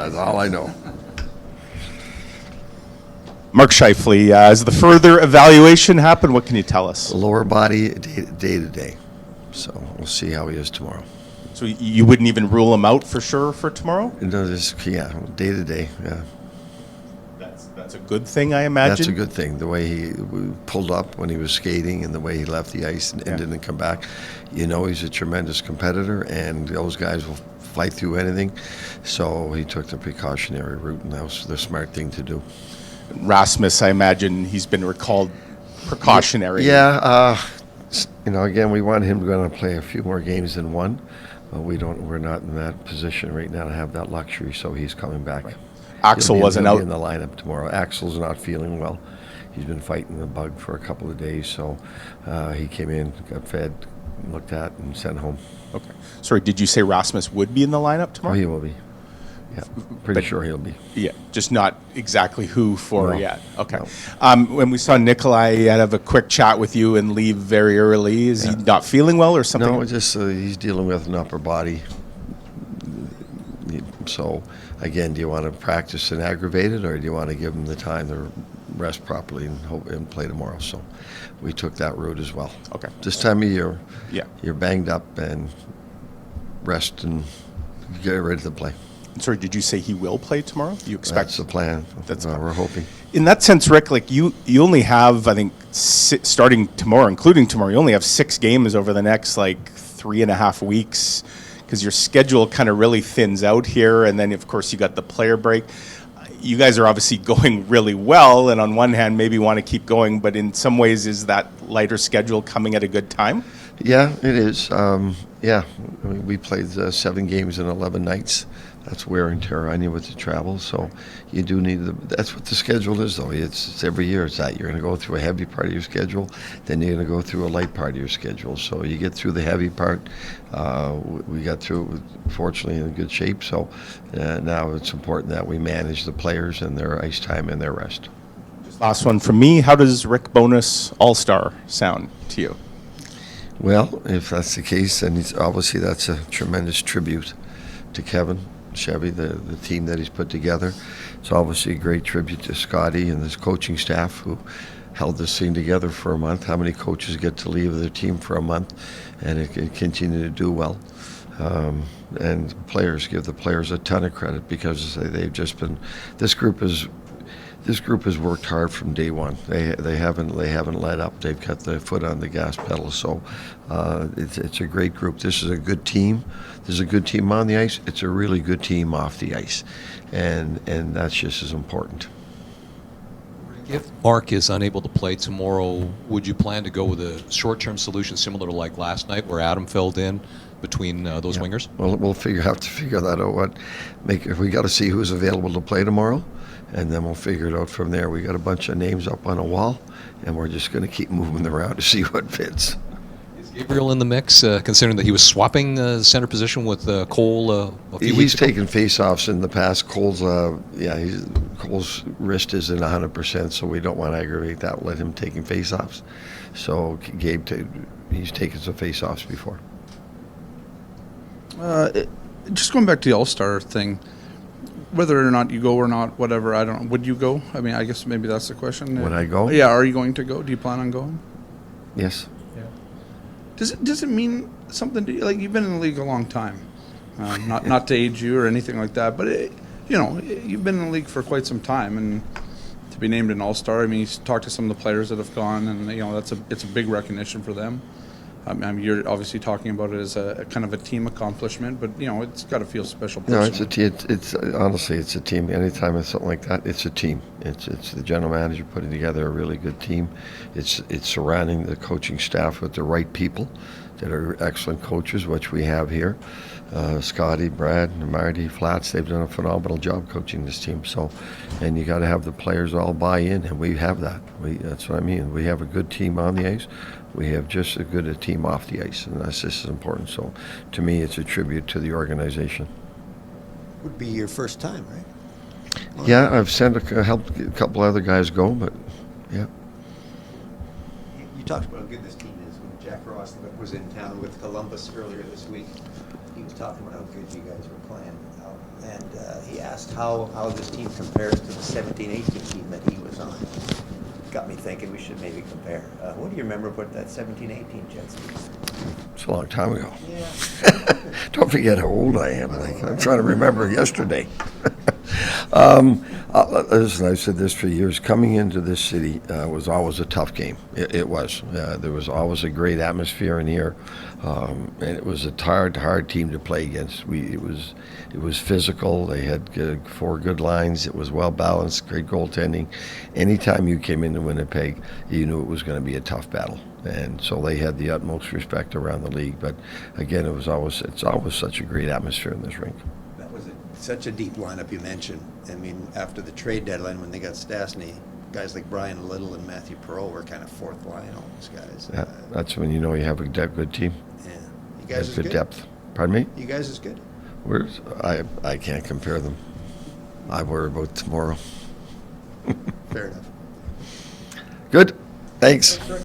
That's all I know. Mark Scheifele, has the further evaluation happened? What can you tell us? Lower body, day to day. So we'll see how he is tomorrow. So you wouldn't even rule him out for sure for tomorrow? No, day to day. Yeah. That's a good thing, I imagine. That's a good thing. The way he pulled up when he was skating and the way he left the ice and didn't come back. He's a tremendous competitor, and those guys will fight through anything. So he took the precautionary route, and that was the smart thing to do. Rasmus, I imagine he's been recalled precautionary. Yeah. Again, we want him to play a few more games than one. We're not in that position right now to have that luxury, so he's coming back. Right. Axel wasn't out in the lineup tomorrow. Axel's not feeling well. He's been fighting the bug for a couple of days, so he came in, got fed, looked at, and sent home. Okay. Sorry, did you say Rasmus would be in the lineup tomorrow? Oh, he will be. Yeah, pretty sure he'll be. Yeah, just not exactly who for yet. Okay. No. When we saw Nikolaj have a quick chat with you and leave very early, is he not feeling well or something? No, just he's dealing with an upper body. So, again, do you want to practice and aggravate it, or do you want to give him the time to rest properly and play tomorrow? So we took that route as well. Okay. This time of year, you're banged up, and rest and get ready to play. Sorry, did you say he will play tomorrow? You expect? That's the plan. That's what we're hoping. In that sense, Rick, like you only have, I think, starting tomorrow, including tomorrow, you only have 6 games over the next 3.5 weeks, because your schedule kind of really thins out here, and then of course you got the player break. You guys are obviously going really well, and on one hand maybe want to keep going, but in some ways is that lighter schedule coming at a good time? Yeah, it is. We played 7 games in 11 nights. That's wear and tear on you with the travel, so you do need that's what the schedule is, though. It's every year it's that. You're going to go through a heavy part of your schedule, then you're going to go through a light part of your schedule. So you get through the heavy part. We got through it, fortunately, in good shape. So now it's important that we manage the players and their ice time and their rest. Just last one from me. How does Rick Bowness All-Star sound to you? Well, if that's the case, then obviously that's a tremendous tribute to Kevin Chevy, the team that he's put together. It's obviously a great tribute to Scotty and his coaching staff who held this thing together for a month. How many coaches get to leave their team for a month and it can continue to do well? And players, give the players a ton of credit because they've just been. This group has worked hard from day one. They haven't let up. They've got their foot on the gas pedal. So it's a great group. This is a good team. There's a good team on the ice. It's a really good team off the ice, and that's just as important. If Mark is unable to play tomorrow, would you plan to go with a short-term solution similar to like last night, where Adam filled in between those wingers? Well, we'll have to figure that out. We got to see who's available to play tomorrow. And then we'll figure it out from there. We got a bunch of names up on a wall, and we're just going to keep moving them around to see what fits. Is Gabriel in the mix, considering that he was swapping the center position with Cole a few weeks ago? He's taken face-offs in the past. Cole's wrist isn't 100%, so we don't want to aggravate that. Let him taking face-offs. So Gabe, he's taken some face-offs before. Just going back to the All-Star thing. Whether or not you go or not, whatever, I don't know. Would you go? I mean, I guess maybe that's the question. Would I go? Yeah, are you going to go? Do you plan on going? Yes. Yeah. Does it mean something to you? Like, you've been in the league a long time. Not to age you or anything like that, but you've been in the league for quite some time, and to be named an All-Star, I mean, you talk to some of the players that have gone, and it's a big recognition for them. I mean, you're obviously talking about it as a kind of a team accomplishment, but it's got to feel special. No, it's a team. It's honestly, it's a team. Anytime it's something like that, it's a team. It's the general manager putting together a really good team. It's surrounding the coaching staff with the right people that are excellent coaches, which we have here. Scotty, Brad, Marty, Flats, they've done a phenomenal job coaching this team. So, and you got to have the players all buy in, and we have that. That's what I mean. We have a good team on the ice. We have just as good a team off the ice, and that's just as important. So, to me, it's a tribute to the organization. Would be your first time, right? Yeah, I've helped a couple other guys go, but yeah. You talked about how good this team is when Jack Ross was in town with Columbus earlier this week. he was talking about how good you guys were playing, and he asked how this team compares to the 17-18 team that he was on. Got me thinking we should maybe compare. What do you remember about that 17-18 Jets team? It's a long time ago. Yeah. Don't forget how old I am. Like, I'm trying to remember yesterday. Listen, I've said this for years. Coming into this city was always a tough game. It was. There was always a great atmosphere in here, and it was a hard team to play against. It was physical. They had 4 good lines. It was well balanced. Great goaltending. Anytime you came into Winnipeg, you knew it was going to be a tough battle. And so they had the utmost respect around the league. But again, it's always such a great atmosphere in this rink. That was such a deep lineup you mentioned. I mean, after the trade deadline when they got Stastny, guys like Brian Little and Matthew Perreault were kind of fourth line almost guys. Yeah, that's when you know you have a good team. Yeah. You guys Has is good good? depth. Pardon me? You guys is good? I can't compare them. I worry about tomorrow. Fair enough. Good. Thanks.